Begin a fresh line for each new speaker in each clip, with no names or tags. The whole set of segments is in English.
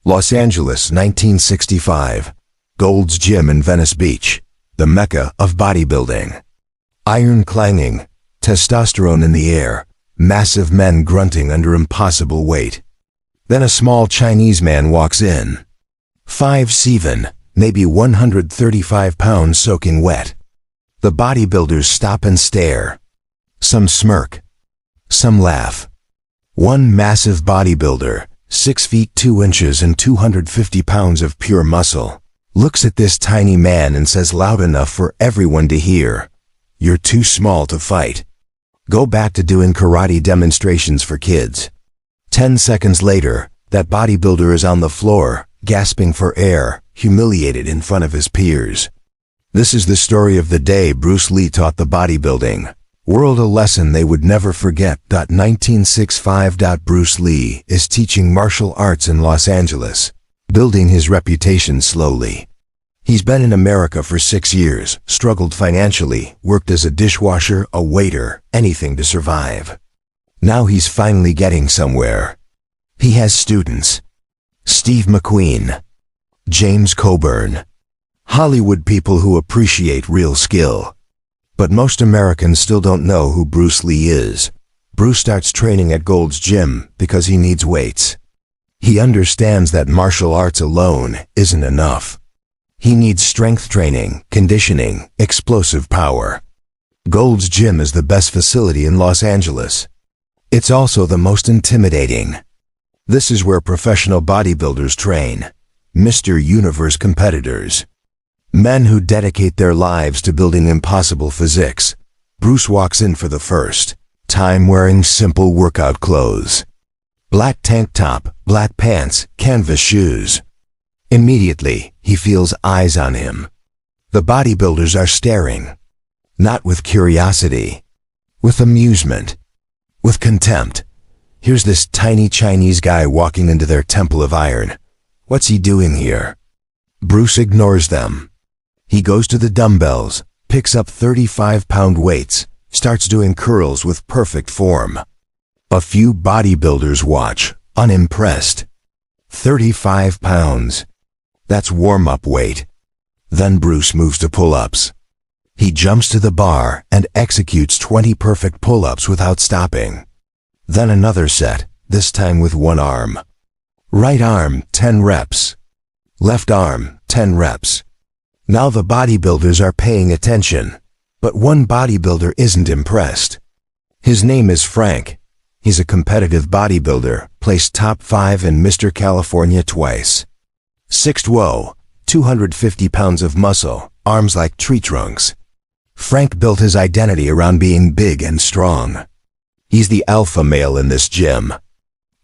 Los Angeles, 1965. Gold's Gym in Venice Beach, the mecca of bodybuilding. Iron clanging, testosterone in the air, massive men grunting under impossible weight. Then a small Chinese man walks in. 5'7", maybe 135 pounds soaking wet. The bodybuilders stop and stare. Some smirk. Some laugh. One massive bodybuilder, 6 feet 2 inches and 250 pounds of pure muscle, looks at this tiny man and says loud enough for everyone to hear, "You're too small to fight. Go back to doing karate demonstrations for kids." 10 seconds later, that bodybuilder is on the floor, gasping for air, humiliated in front of his peers. This is the story of the day Bruce Lee taught the bodybuilding world a lesson they would never forget. 1965. Bruce Lee is teaching martial arts in Los Angeles, building his reputation slowly. He's been in America for 6 years, struggled financially, worked as a dishwasher, a waiter, anything to survive. Now he's finally getting somewhere. He has students. Steve McQueen, James Coburn, Hollywood people who appreciate real skill. But most Americans still don't know who Bruce Lee is. Bruce starts training at Gold's Gym because he needs weights. He understands that martial arts alone isn't enough. He needs strength training, conditioning, explosive power. Gold's Gym is the best facility in Los Angeles. It's also the most intimidating. This is where professional bodybuilders train, Mr. Universe competitors. Men who dedicate their lives to building impossible physiques. Bruce walks in for the first time wearing simple workout clothes. Black tank top, black pants, canvas shoes. Immediately, he feels eyes on him. The bodybuilders are staring. Not with curiosity. With amusement. With contempt. Here's this tiny Chinese guy walking into their temple of iron. What's he doing here? Bruce ignores them. He goes to the dumbbells, picks up 35-pound weights, starts doing curls with perfect form. A few bodybuilders watch, unimpressed. 35 pounds. That's warm-up weight. Then Bruce moves to pull-ups. He jumps to the bar and executes 20 perfect pull-ups without stopping. Then another set, this time with one arm. Right arm, 10 reps. Left arm, 10 reps. Now the bodybuilders are paying attention, but one bodybuilder isn't impressed. His name is Frank. He's a competitive bodybuilder, placed top 5 in Mr. California twice. 6'2", 250 pounds of muscle, arms like tree trunks. Frank built his identity around being big and strong. He's the alpha male in this gym.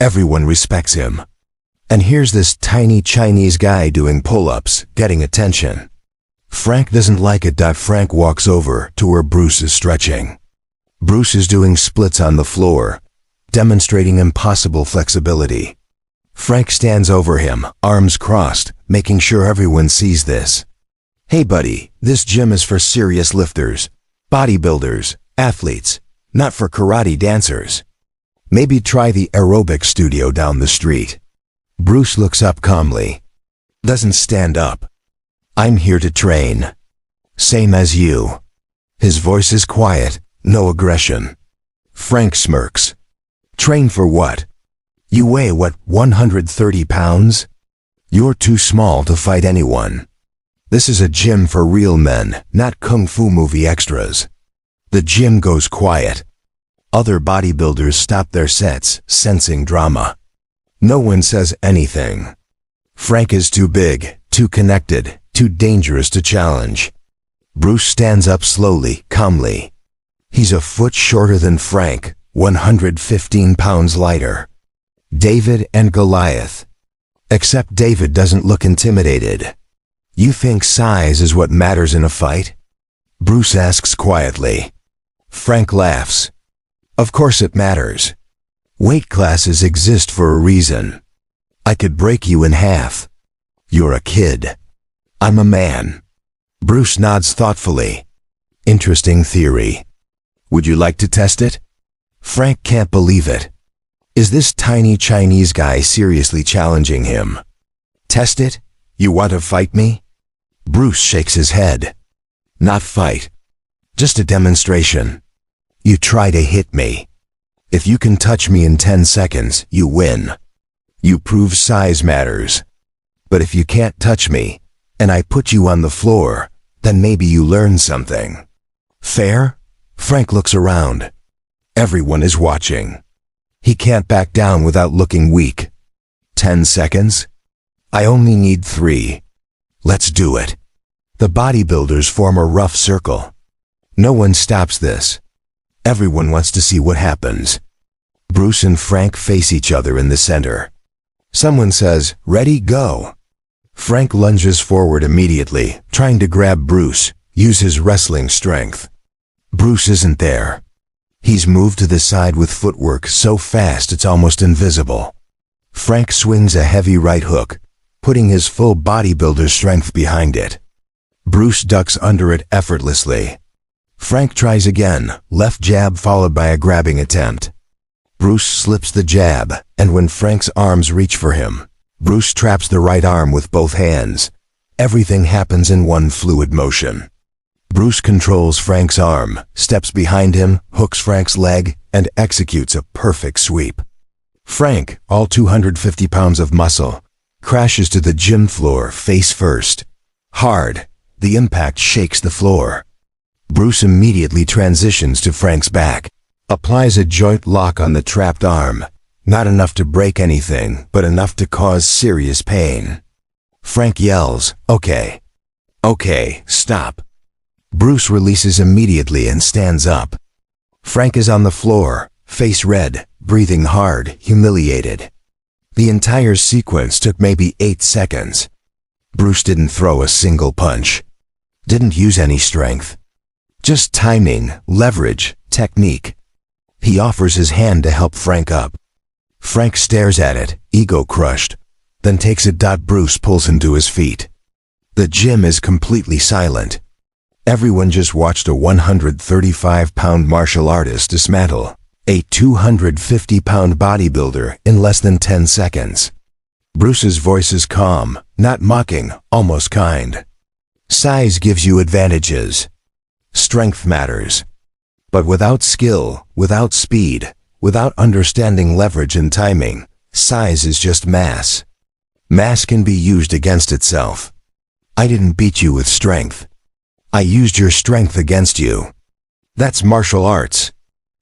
Everyone respects him. And here's this tiny Chinese guy doing pull-ups, getting attention. Frank doesn't like it. Frank walks over to where Bruce is stretching. Bruce is doing splits on the floor, demonstrating impossible flexibility. Frank stands over him, arms crossed, making sure everyone sees this. "Hey buddy, this gym is for serious lifters, bodybuilders, athletes, not for karate dancers. Maybe try the aerobic studio down the street." Bruce looks up calmly. Doesn't stand up. "I'm here to train. Same as you." His voice is quiet, no aggression. Frank smirks. "Train for what? You weigh what, 130 pounds? You're too small to fight anyone. This is a gym for real men, not kung fu movie extras." The gym goes quiet. Other bodybuilders stop their sets, sensing drama. No one says anything. Frank is too big, too connected, too dangerous to challenge. Bruce stands up slowly, calmly. He's a foot shorter than Frank, 115 pounds lighter. David and Goliath. Except David doesn't look intimidated. "You think size is what matters in a fight?" Bruce asks quietly. Frank laughs. "Of course it matters. Weight classes exist for a reason. I could break you in half. You're a kid. I'm a man." Bruce nods thoughtfully. "Interesting theory. Would you like to test it?" Frank can't believe it. Is this tiny Chinese guy seriously challenging him? Test it? You want to fight me? Bruce shakes his head. Not fight. Just a demonstration. You try to hit me. If you can touch me in 10 seconds, you win. You prove size matters. But if you can't touch me, and I put you on the floor, then maybe you learn something. Fair? Frank looks around. Everyone is watching. He can't back down without looking weak. 10 seconds? I only need 3. Let's do it. The bodybuilders form a rough circle. No one stops this. Everyone wants to see what happens. Bruce and Frank face each other in the center. Someone says, "Ready, go." Frank lunges forward immediately, trying to grab Bruce, use his wrestling strength. Bruce isn't there. He's moved to the side with footwork so fast it's almost invisible. Frank swings a heavy right hook, putting his full bodybuilder strength behind it. Bruce ducks under it effortlessly. Frank tries again, left jab followed by a grabbing attempt. Bruce slips the jab, and when Frank's arms reach for him, Bruce traps the right arm with both hands. Everything happens in one fluid motion. Bruce controls Frank's arm, steps behind him, hooks Frank's leg, and executes a perfect sweep. Frank, all 250 pounds of muscle, crashes to the gym floor face first. Hard, the impact shakes the floor. Bruce immediately transitions to Frank's back, applies a joint lock on the trapped arm, not enough to break anything, but enough to cause serious pain. Frank yells, "Okay. Okay, stop." Bruce releases immediately and stands up. Frank is on the floor, face red, breathing hard, humiliated. The entire sequence took maybe 8 seconds. Bruce didn't throw a single punch. Didn't use any strength. Just timing, leverage, technique. He offers his hand to help Frank up. Frank stares at it, ego crushed, then takes it. Bruce pulls him to his feet. The gym is completely silent. Everyone just watched a 135-pound martial artist dismantle a 250-pound bodybuilder in less than 10 seconds. Bruce's voice is calm, not mocking, almost kind. Size gives you advantages. Strength matters. But without skill, without speed, without understanding leverage and timing, size is just mass. Mass can be used against itself. I didn't beat you with strength. I used your strength against you. That's martial arts.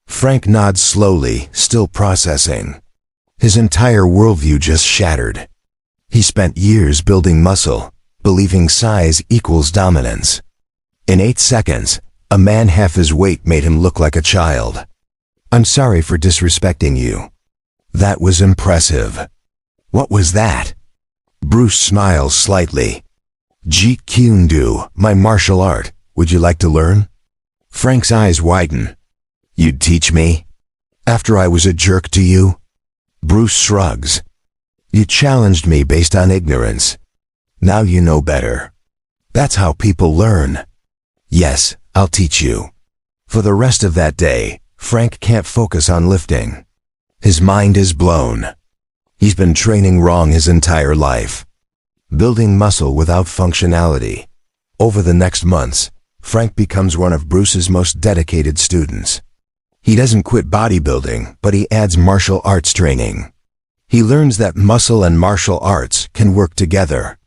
Frank nods slowly, still processing. His entire worldview just shattered. He spent years building muscle, believing size equals dominance. In 8 seconds, a man half his weight made him look like a child. I'm sorry for disrespecting you. That was impressive. What was that? Bruce smiles slightly. Jeet Kune Do, my martial art. Would you like to learn? Frank's eyes widen. You'd teach me? After I was a jerk to you? Bruce shrugs. You challenged me based on ignorance. Now you know better. That's how people learn. Yes, I'll teach you. For the rest of that day, Frank can't focus on lifting. His mind is blown. He's been training wrong his entire life. Building muscle without functionality. Over the next months, Frank becomes one of Bruce's most dedicated students. He doesn't quit bodybuilding, but he adds martial arts training. He learns that muscle and martial arts can work together.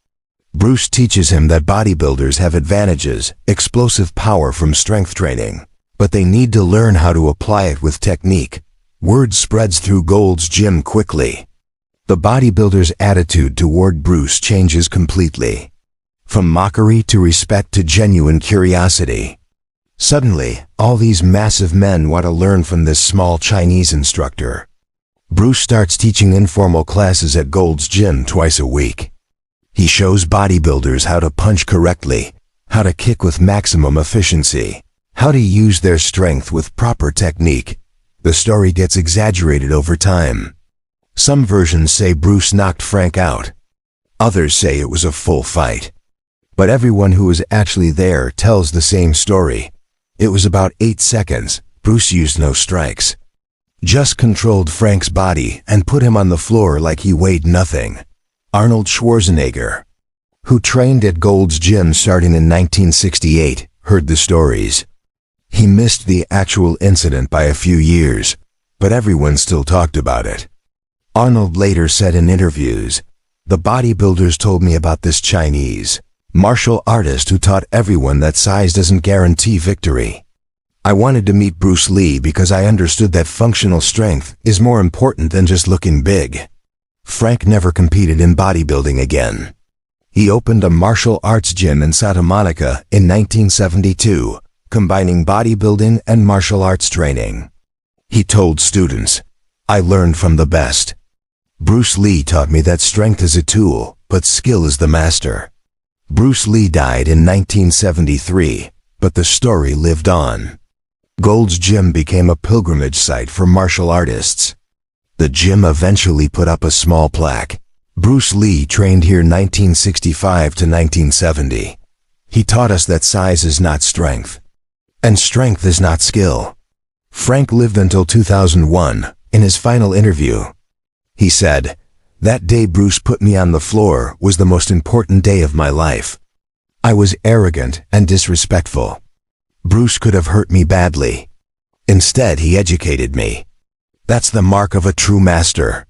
Bruce teaches him that bodybuilders have advantages, explosive power from strength training, but they need to learn how to apply it with technique. Word spreads through Gold's Gym quickly. The bodybuilder's attitude toward Bruce changes completely. From mockery to respect to genuine curiosity. Suddenly, all these massive men want to learn from this small Chinese instructor. Bruce starts teaching informal classes at Gold's Gym twice a week. He shows bodybuilders how to punch correctly, how to kick with maximum efficiency, how to use their strength with proper technique. The story gets exaggerated over time. Some versions say Bruce knocked Frank out. Others say it was a full fight. But everyone who was actually there tells the same story. It was about 8 seconds. Bruce used no strikes. Just controlled Frank's body and put him on the floor like he weighed nothing. Arnold Schwarzenegger, who trained at Gold's Gym starting in 1968, heard the stories. He missed the actual incident by a few years, but everyone still talked about it. Arnold later said in interviews, "The bodybuilders told me about this Chinese martial artist who taught everyone that size doesn't guarantee victory. I wanted to meet Bruce Lee because I understood that functional strength is more important than just looking big." Frank never competed in bodybuilding again. He opened a martial arts gym in Santa Monica in 1972, combining bodybuilding and martial arts training. He told students, "I learned from the best. Bruce Lee taught me that strength is a tool, but skill is the master." Bruce Lee died in 1973, but the story lived on. Gold's Gym became a pilgrimage site for martial artists. The gym eventually put up a small plaque. Bruce Lee trained here 1965 to 1970. He taught us that size is not strength, and strength is not skill. Frank lived until 2001. In his final interview, he said, "That day Bruce put me on the floor was the most important day of my life. I was arrogant and disrespectful. Bruce could have hurt me badly. Instead, he educated me. That's the mark of a true master."